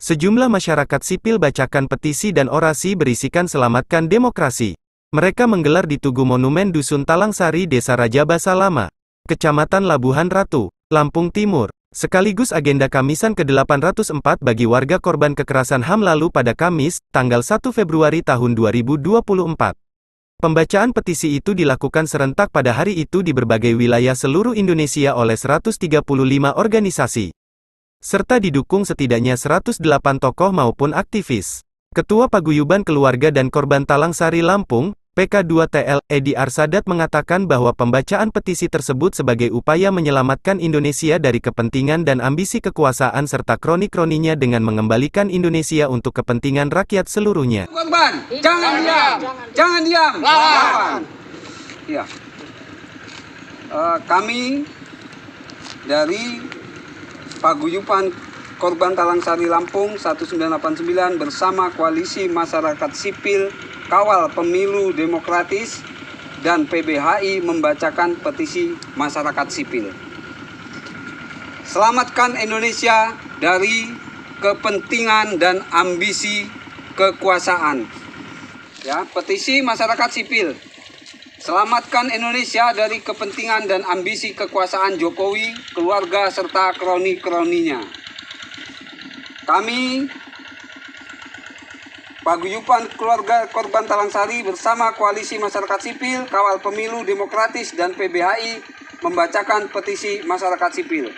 Sejumlah masyarakat sipil bacakan petisi dan orasi berisikan "Selamatkan Demokrasi". Mereka menggelar di Tugu Monumen Dusun Talangsari, Desa Rajabasa Lama, Kecamatan Labuhan Ratu, Lampung Timur. Sekaligus agenda Kamisan ke-804 bagi warga korban kekerasan HAM lalu pada Kamis, tanggal 1 Februari tahun 2024. Pembacaan petisi itu dilakukan serentak pada hari itu di berbagai wilayah seluruh Indonesia oleh 135 organisasi, serta didukung setidaknya 108 tokoh maupun aktivis. Ketua Paguyuban Keluarga dan Korban Talangsari Lampung, PK2TL, Edi Arsadat mengatakan bahwa pembacaan petisi tersebut sebagai upaya menyelamatkan Indonesia dari kepentingan dan ambisi kekuasaan serta kroni-kroninya dengan mengembalikan Indonesia untuk kepentingan rakyat seluruhnya. Korban, jangan diam, jangan diam, lawan. Ya, kami dari Paguyuban Korban Talangsari Lampung 1989 bersama Koalisi Masyarakat Sipil Kawal Pemilu Demokratis dan PBHI membacakan petisi masyarakat sipil. Selamatkan Indonesia dari kepentingan dan ambisi kekuasaan. Ya, petisi masyarakat sipil. Selamatkan Indonesia dari kepentingan dan ambisi kekuasaan Jokowi, keluarga serta kroni-kroninya. Kami Paguyuban Keluarga Korban Talangsari bersama Koalisi Masyarakat Sipil Kawal Pemilu Demokratis dan PBHI membacakan petisi masyarakat sipil.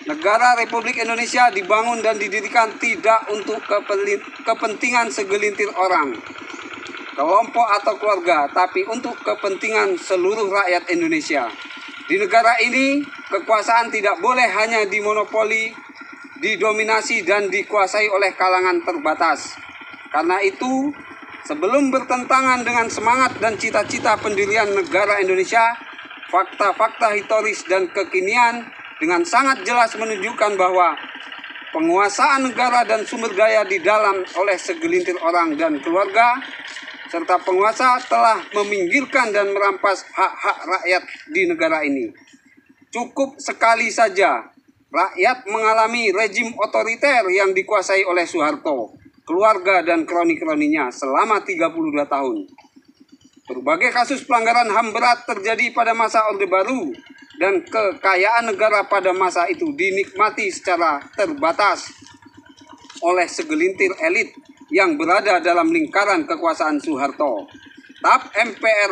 Negara Republik Indonesia dibangun dan didirikan tidak untuk kepentingan segelintir orang, kelompok atau keluarga, tapi untuk kepentingan seluruh rakyat Indonesia. Di negara ini, kekuasaan tidak boleh hanya dimonopoli, didominasi dan dikuasai oleh kalangan terbatas. Karena itu, sebelum bertentangan dengan semangat dan cita-cita pendirian negara Indonesia, fakta-fakta historis dan kekinian dengan sangat jelas menunjukkan bahwa penguasaan negara dan sumber daya di dalam oleh segelintir orang dan keluarga, serta penguasa telah meminggirkan dan merampas hak-hak rakyat di negara ini. Cukup sekali saja rakyat mengalami rejim otoriter yang dikuasai oleh Soeharto, keluarga dan kroni-kroninya selama 32 tahun. Berbagai kasus pelanggaran HAM berat terjadi pada masa Orde Baru dan kekayaan negara pada masa itu dinikmati secara terbatas oleh segelintir elit yang berada dalam lingkaran kekuasaan Soeharto. TAP MPR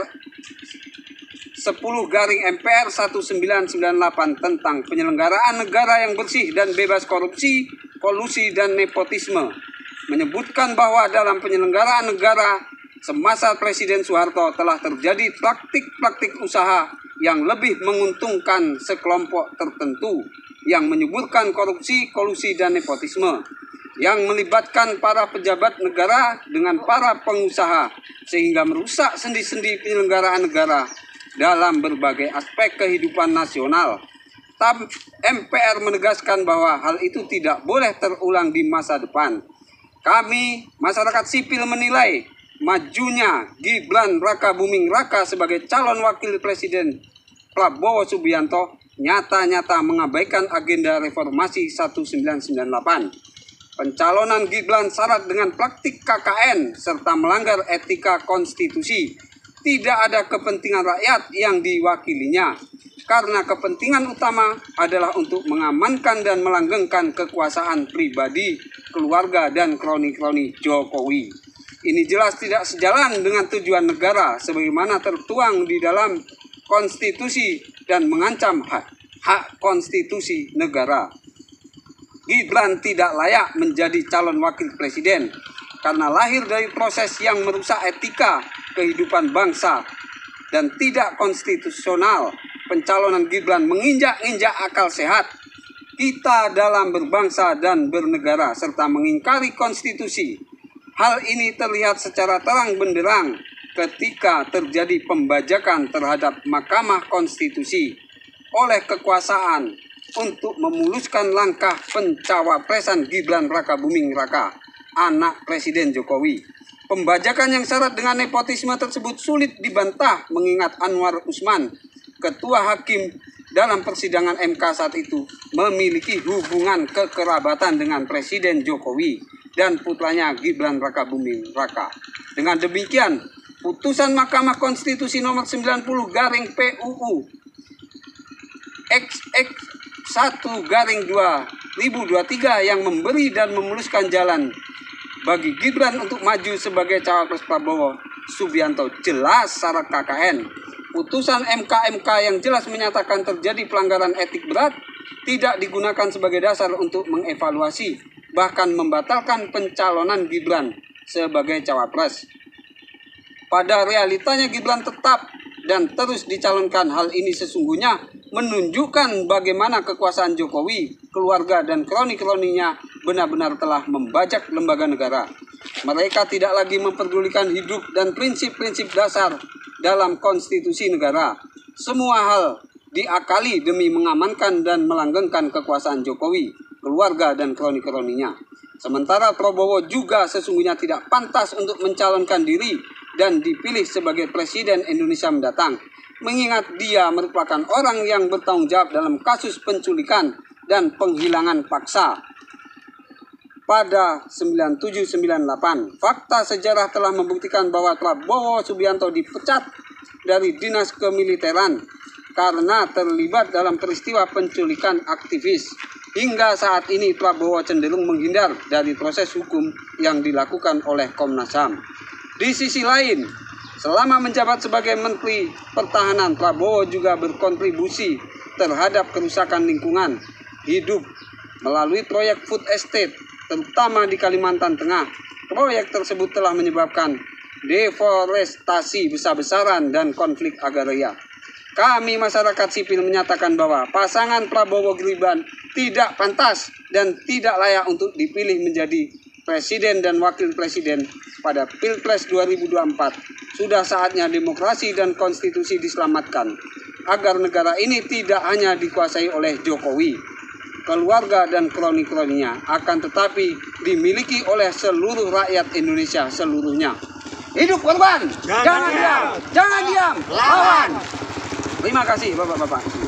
10/MPR 1998 tentang penyelenggaraan negara yang bersih dan bebas korupsi, kolusi dan nepotisme menyebutkan bahwa dalam penyelenggaraan negara semasa Presiden Soeharto telah terjadi praktik-praktik usaha yang lebih menguntungkan sekelompok tertentu yang menyuburkan korupsi, kolusi dan nepotisme yang melibatkan para pejabat negara dengan para pengusaha sehingga merusak sendi-sendi penyelenggaraan negara dalam berbagai aspek kehidupan nasional. TAP MPR menegaskan bahwa hal itu tidak boleh terulang di masa depan. Kami, masyarakat sipil menilai majunya Gibran Rakabuming Raka sebagai calon wakil presiden Prabowo Subianto nyata-nyata mengabaikan agenda reformasi 1998. Pencalonan Gibran syarat dengan praktik KKN serta melanggar etika konstitusi. Tidak ada kepentingan rakyat yang diwakilinya, karena kepentingan utama adalah untuk mengamankan dan melanggengkan kekuasaan pribadi, keluarga, dan kroni-kroni Jokowi. Ini jelas tidak sejalan dengan tujuan negara sebagaimana tertuang di dalam konstitusi dan mengancam hak konstitusi negara. Gibran tidak layak menjadi calon wakil presiden karena lahir dari proses yang merusak etika kehidupan bangsa dan tidak konstitusional. Pencalonan Gibran menginjak-injak akal sehat kita dalam berbangsa dan bernegara serta mengingkari konstitusi. Hal ini terlihat secara terang benderang ketika terjadi pembajakan terhadap Mahkamah Konstitusi oleh kekuasaan untuk memuluskan langkah pencawapresan Gibran Rakabuming Raka, anak Presiden Jokowi. Pembajakan yang syarat dengan nepotisme tersebut sulit dibantah mengingat Anwar Usman, Ketua Hakim dalam persidangan MK saat itu memiliki hubungan kekerabatan dengan Presiden Jokowi dan putranya Gibran Rakabuming Raka. Dengan demikian, putusan Mahkamah Konstitusi nomor 90/PUU XX 1/2023 yang memberi dan memuluskan jalan bagi Gibran untuk maju sebagai cawapres Prabowo Subianto jelas syarat KKN. Putusan MK yang jelas menyatakan terjadi pelanggaran etik berat tidak digunakan sebagai dasar untuk mengevaluasi, bahkan membatalkan pencalonan Gibran sebagai cawapres. Pada realitanya Gibran tetap dan terus dicalonkan. Hal ini sesungguhnya menunjukkan bagaimana kekuasaan Jokowi, keluarga, dan kroni-kroninya benar-benar telah membajak lembaga negara. Mereka tidak lagi memperdulikan hidup dan prinsip-prinsip dasar dalam konstitusi negara. Semua hal diakali demi mengamankan dan melanggengkan kekuasaan Jokowi, keluarga, dan kroni-kroninya. Sementara Prabowo juga sesungguhnya tidak pantas untuk mencalonkan diri dan dipilih sebagai Presiden Indonesia mendatang, mengingat dia merupakan orang yang bertanggung jawab dalam kasus penculikan dan penghilangan paksa pada 97-98. Fakta sejarah telah membuktikan bahwa Prabowo Subianto dipecat dari dinas kemiliteran karena terlibat dalam peristiwa penculikan aktivis. Hingga saat ini Prabowo cenderung menghindar dari proses hukum yang dilakukan oleh Komnas HAM. Di sisi lain, selama menjabat sebagai Menteri Pertahanan, Prabowo juga berkontribusi terhadap kerusakan lingkungan hidup melalui proyek food estate, terutama di Kalimantan Tengah. Proyek tersebut telah menyebabkan deforestasi besar-besaran dan konflik agraria. Kami masyarakat sipil menyatakan bahwa pasangan Prabowo Gibran tidak pantas dan tidak layak untuk dipilih menjadi Presiden dan Wakil Presiden pada Pilpres 2024. Sudah saatnya demokrasi dan konstitusi diselamatkan, agar negara ini tidak hanya dikuasai oleh Jokowi, keluarga, dan kroni-kroninya, akan tetapi dimiliki oleh seluruh rakyat Indonesia seluruhnya. Hidup korban! Jangan diam! Jangan diam! Lawan! Terima kasih Bapak-Bapak.